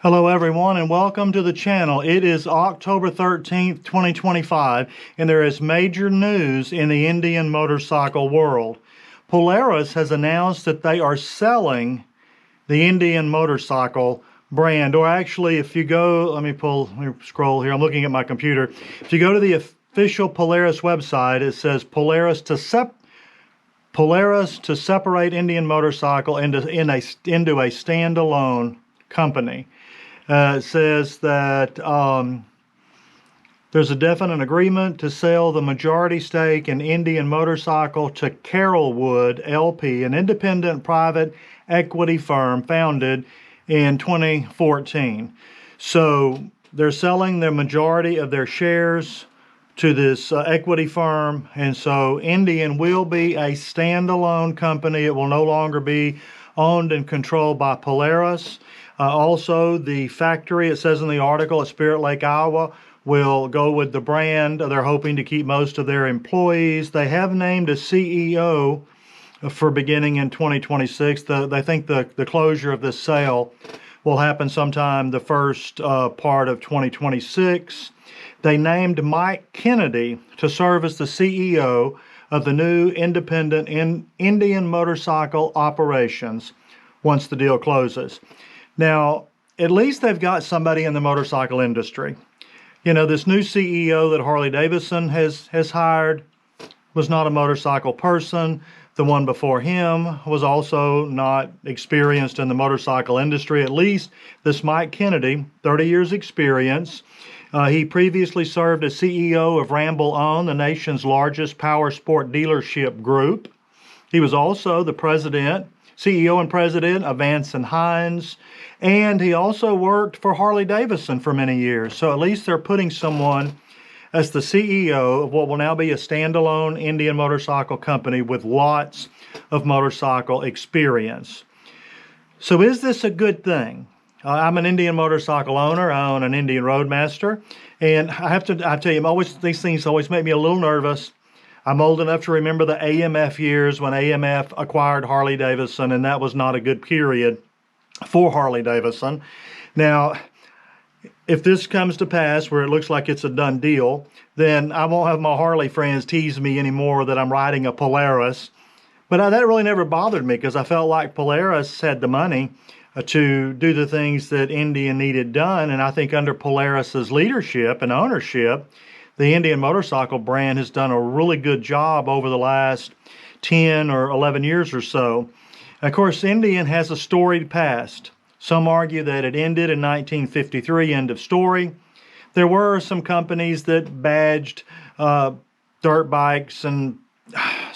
Hello everyone and welcome to the channel. It is October 13th, 2025, and there is major news in the Indian motorcycle world. Polaris has announced that they are selling the Indian motorcycle brand, or actually if you go, let me scroll here, I'm looking at my computer. If you go to the official Polaris website, it says Polaris to separate Indian motorcycle into a standalone company. It says that there's a definite agreement to sell the majority stake in Indian Motorcycle to Carolwood LP, an independent private equity firm founded in 2014. So they're selling the majority of their shares to this equity firm, and so Indian will be a standalone company. It will no longer be owned and controlled by Polaris. Also, the factory, it says in the article, at Spirit Lake, Iowa, will go with the brand. They're hoping to keep most of their employees. They have named a CEO for beginning in 2026. They think the closure of this sale will happen sometime the first part of 2026. They named Mike Kennedy to serve as the CEO of the new independent Indian motorcycle operations once the deal closes. Now, at least they've got somebody in the motorcycle industry. You know, this new CEO that Harley-Davidson has hired was not a motorcycle person. The one before him was also not experienced in the motorcycle industry. At least this Mike Kennedy, 30 years experience. He previously served as CEO of Ramble On, the nation's largest power sport dealership group. He was also the CEO and president of Vance and Hines, and he also worked for Harley-Davidson for many years. So at least they're putting someone as the CEO of what will now be a standalone Indian motorcycle company with lots of motorcycle experience. So is this a good thing? I'm an Indian motorcycle owner. I own an Indian Roadmaster, and I tell you, these things always make me a little nervous. I'm old enough to remember the AMF years when AMF acquired Harley-Davidson, and that was not a good period for Harley-Davidson. Now, if this comes to pass where it looks like it's a done deal, then I won't have my Harley friends tease me anymore that I'm riding a Polaris. But that really never bothered me because I felt like Polaris had the money to do the things that Indian needed done. And I think under Polaris's leadership and ownership, the Indian motorcycle brand has done a really good job over the last 10 or 11 years or so. Of course, Indian has a storied past. Some argue that it ended in 1953, end of story. There were some companies that badged dirt bikes and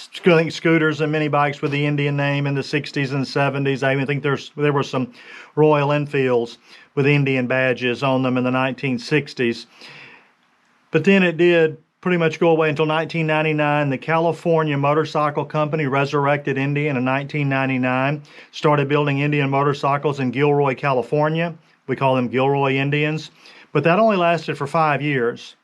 scooters and mini bikes with the Indian name in the 60s and 70s. I even think there were some Royal Enfields with Indian badges on them in the 1960s. But then it did pretty much go away until 1999. The California Motorcycle Company resurrected Indian in 1999, started building Indian motorcycles in Gilroy, California. We call them Gilroy Indians. But that only lasted for 5 years.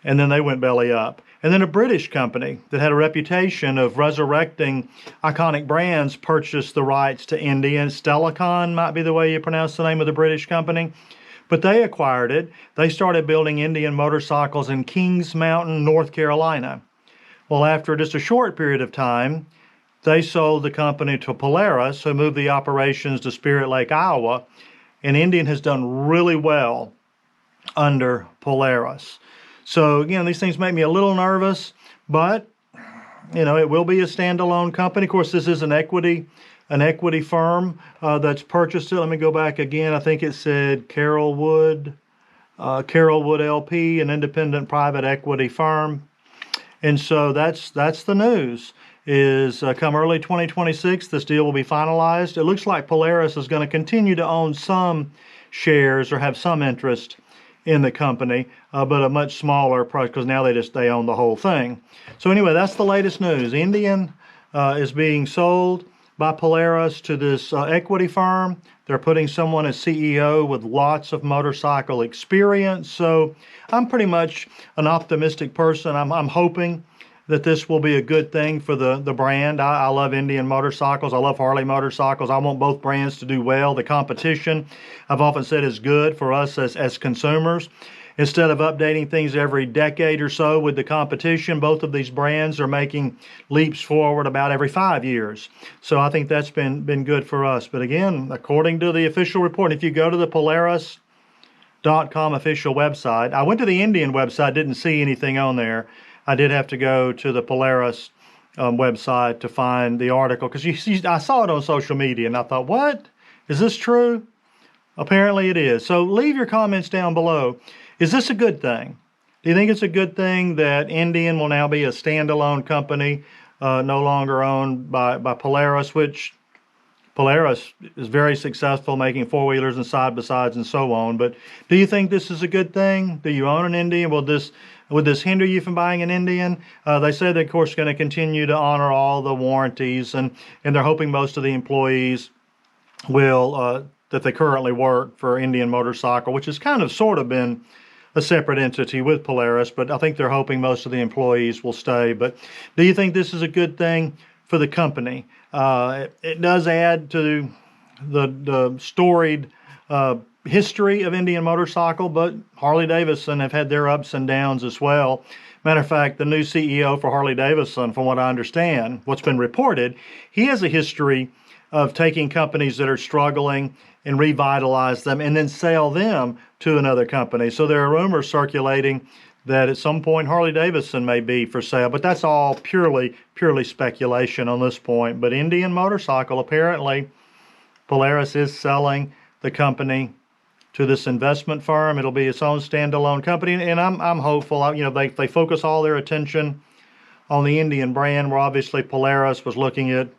And then they went belly up. And then a British company that had a reputation of resurrecting iconic brands purchased the rights to Indian. Stellicon might be the way you pronounce the name of the British company. But they acquired it. They started building Indian motorcycles in Kings Mountain, North Carolina. Well, after just a short period of time, they sold the company to Polaris, who moved the operations to Spirit Lake, Iowa. And Indian has done really well under Polaris. So, again, these things make me a little nervous, but, you know, it will be a standalone company. Of course, this is an equity firm that's purchased it. Let me go back again. I think it said Carolwood LP, an independent private equity firm. And so that's the news. Is come early 2026, this deal will be finalized. It looks like Polaris is going to continue to own some shares or have some interest in the company, but a much smaller price because now they own the whole thing. So anyway, that's the latest news. Indian is being sold by Polaris to this equity firm. They're putting someone as CEO with lots of motorcycle experience. So I'm pretty much an optimistic person. I'm hoping that this will be a good thing for the brand. I love Indian motorcycles. I love Harley motorcycles. I want both brands to do well. The competition, I've often said, is good for us as consumers. Instead of updating things every decade or so with the competition, both of these brands are making leaps forward about every 5 years. So I think that's been good for us. But again, according to the official report, if you go to the Polaris.com official website, I went to the Indian website, didn't see anything on there. I did have to go to the Polaris website to find the article, because I saw it on social media and I thought, what? Is this true? Apparently it is. So leave your comments down below. Is this a good thing? Do you think it's a good thing that Indian will now be a standalone company, no longer owned by Polaris, which Polaris is very successful making four-wheelers and side-by-sides and so on. But do you think this is a good thing? Do you own an Indian? Would this hinder you from buying an Indian? They say they're, of course, going to continue to honor all the warranties, and they're hoping most of the employees will, that they currently work for Indian Motorcycle, which has kind of sort of been a separate entity with Polaris, but I think they're hoping most of the employees will stay. But do you think this is a good thing for the company? It does add to the storied history of Indian Motorcycle, but Harley-Davidson have had their ups and downs as well. Matter of fact, the new CEO for Harley-Davidson, from what I understand, what's been reported, he has a history of taking companies that are struggling and revitalize them and then sell them to another company. So there are rumors circulating that at some point Harley-Davidson may be for sale, but that's all purely speculation on this point. But Indian Motorcycle, apparently Polaris is selling the company to this investment firm. It'll be its own standalone company, and I'm hopeful. You know, they focus all their attention on the Indian brand, where obviously Polaris was looking at,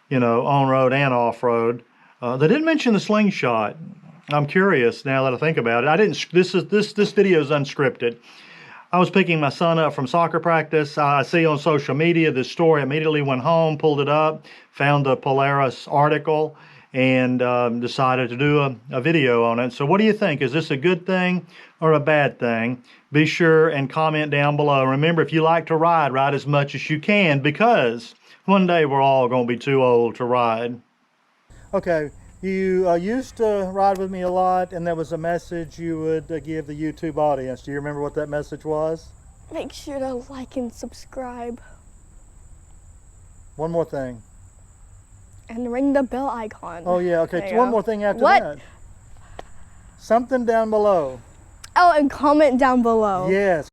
you know, on-road and off-road. They didn't mention the slingshot. I'm curious now that I think about it. This video is unscripted. I was picking my son up from soccer practice. I see on social media this story. Immediately went home, pulled it up, found the Polaris article, and decided to do a video on it. So what do you think? Is this a good thing or a bad thing? Be sure and comment down below. Remember, if you like to ride, ride as much as you can, because one day we're all going to be too old to ride. Okay, you used to ride with me a lot, and there was a message you would give the YouTube audience. Do you remember what that message was? Make sure to like and subscribe. One more thing. And ring the bell icon. Oh yeah, okay. One more thing after what? that. Something down below. Oh, and comment down below. Yes.